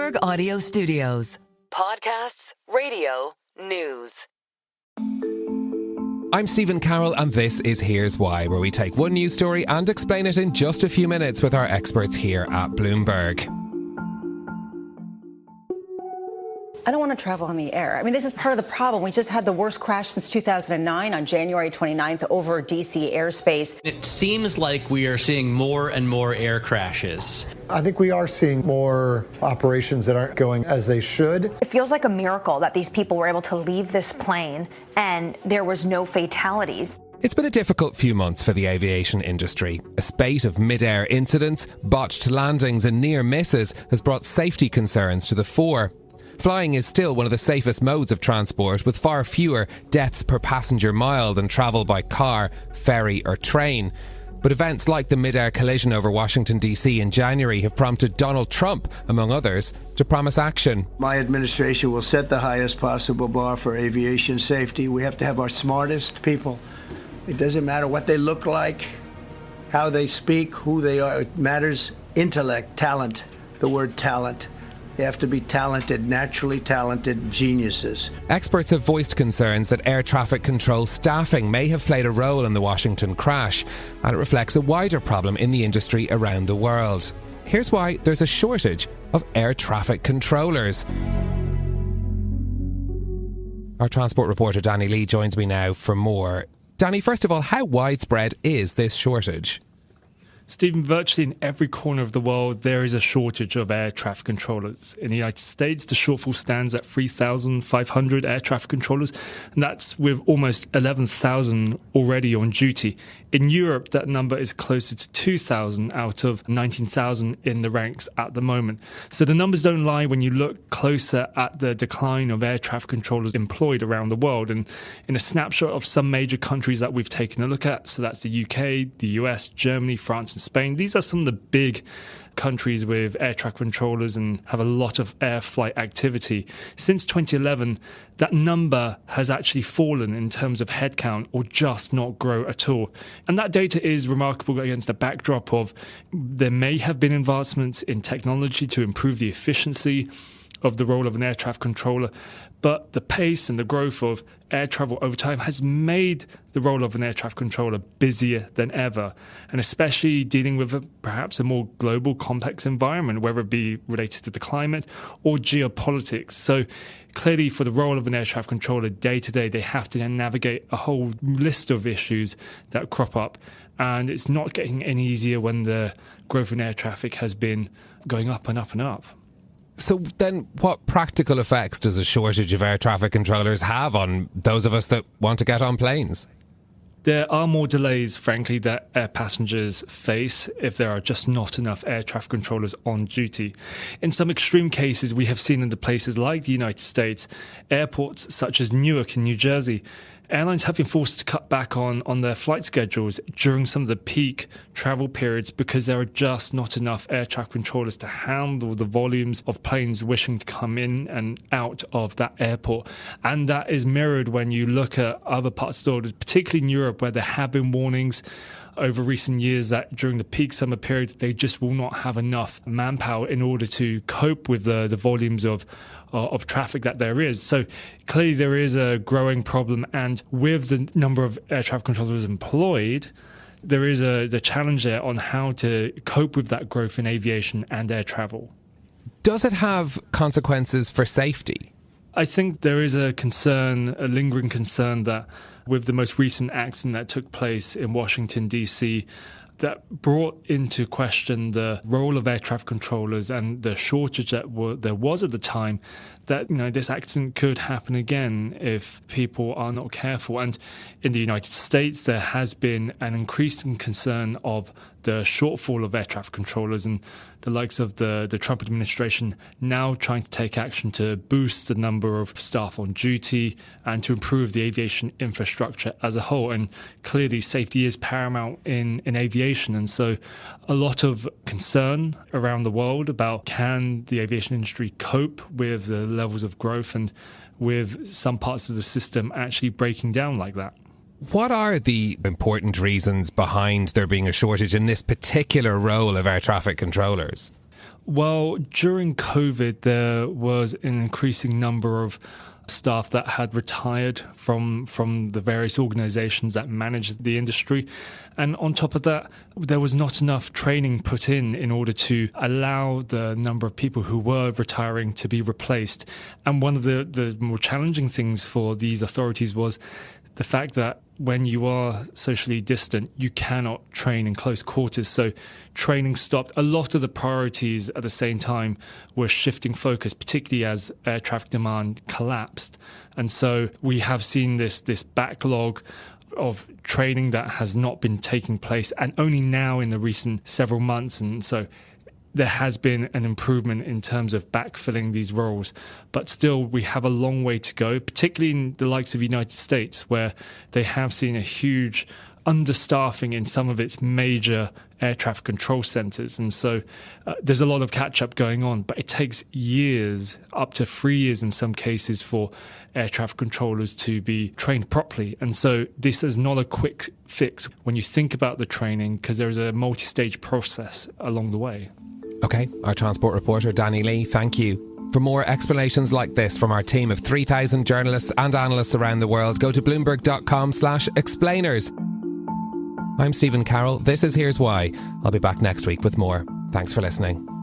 Bloomberg Audio Studios. Podcasts, radio, news. I'm Stephen Carroll, and this is Here's Why, where we take one news story and explain it in just a few minutes with our experts here at Bloomberg. I don't want to travel on the air. I mean, this is part of the problem. We just had the worst crash since 2009 on January 29th over D.C. airspace. It seems like we are seeing more and more air crashes. I think we are seeing more operations that aren't going as they should. It feels like a miracle that these people were able to leave this plane and there was no fatalities. It's been a difficult few months for the aviation industry. A spate of mid-air incidents, botched landings and near misses has brought safety concerns to the fore. Flying is still one of the safest modes of transport, with far fewer deaths per passenger mile than travel by car, ferry or train. But events like the mid-air collision over Washington DC in January have prompted Donald Trump, among others, to promise action. My administration will set the highest possible bar for aviation safety. We have to have our smartest people. It doesn't matter what they look like, how they speak, who they are. It matters intellect, talent, the word talent. They have to be talented, naturally talented geniuses. Experts have voiced concerns that air traffic control staffing may have played a role in the Washington crash, and it reflects a wider problem in the industry around the world. Here's why there's a shortage of air traffic controllers. Our transport reporter Danny Lee joins me now for more. Danny, first of all, how widespread is this shortage? Stephen, virtually in every corner of the world, there is a shortage of air traffic controllers. In the United States, the shortfall stands at 3,500 air traffic controllers, and that's with almost 11,000 already on duty. In Europe, that number is closer to 2,000 out of 19,000 in the ranks at the moment. So the numbers don't lie when you look closer at the decline of air traffic controllers employed around the world. And in a snapshot of some major countries that we've taken a look at, so that's the UK, the US, Germany, France and Spain, these are some of the big countries with air traffic controllers and have a lot of air flight activity. Since 2011, that number has actually fallen in terms of headcount or just not grow at all. And that data is remarkable against a backdrop of there may have been advancements in technology to improve the efficiency of the role of an air traffic controller, but the pace and the growth of air travel over time has made the role of an air traffic controller busier than ever, and especially dealing with perhaps a more global, complex environment, whether it be related to the climate or geopolitics. So clearly for the role of an air traffic controller day to day, they have to then navigate a whole list of issues that crop up, and it's not getting any easier when the growth in air traffic has been going up and up and up. So then what practical effects does a shortage of air traffic controllers have on those of us that want to get on planes? There are more delays, frankly, that air passengers face if there are just not enough air traffic controllers on duty. In some extreme cases, we have seen in the places like the United States, airports such as Newark in New Jersey, airlines have been forced to cut back on their flight schedules during some of the peak travel periods because there are just not enough air traffic controllers to handle the volumes of planes wishing to come in and out of that airport. And that is mirrored when you look at other parts of the world, particularly in Europe, where there have been warnings over recent years that during the peak summer period, they just will not have enough manpower in order to cope with the volumes of traffic that there is. So clearly there is a growing problem, and with the number of air traffic controllers employed, there is the challenge there on how to cope with that growth in aviation and air travel. Does it have consequences for safety? I think there is a concern, a lingering concern, that with the most recent accident that took place in Washington, D.C., that brought into question the role of air traffic controllers and the shortage that there was at the time, that this accident could happen again if people are not careful. And in the United States, there has been an increasing concern of the shortfall of air traffic controllers, and the likes of the Trump administration now trying to take action to boost the number of staff on duty and to improve the aviation infrastructure as a whole. And clearly safety is paramount in aviation, and so a lot of concern around the world about can the aviation industry cope with the levels of growth and with some parts of the system actually breaking down like that. What are the important reasons behind there being a shortage in this particular role of air traffic controllers? Well, during COVID, there was an increasing number of staff that had retired from the various organizations that managed the industry. And on top of that, there was not enough training put in order to allow the number of people who were retiring to be replaced. And one of the more challenging things for these authorities was the fact that when you are socially distant, you cannot train in close quarters. So training stopped. A lot of the priorities at the same time were shifting focus, particularly as air traffic demand collapsed. And so we have seen this backlog of training that has not been taking place, and only now in the recent several months. And so there has been an improvement in terms of backfilling these roles, but still we have a long way to go, particularly in the likes of the United States, where they have seen a huge understaffing in some of its major air traffic control centers. And so there's a lot of catch-up going on, but it takes years, up to 3 years in some cases, for air traffic controllers to be trained properly. And so this is not a quick fix when you think about the training, because there is a multi-stage process along the way. OK, our transport reporter Danny Lee, thank you. For more explanations like this from our team of 3,000 journalists and analysts around the world, go to bloomberg.com/explainers. I'm Stephen Carroll. This is Here's Why. I'll be back next week with more. Thanks for listening.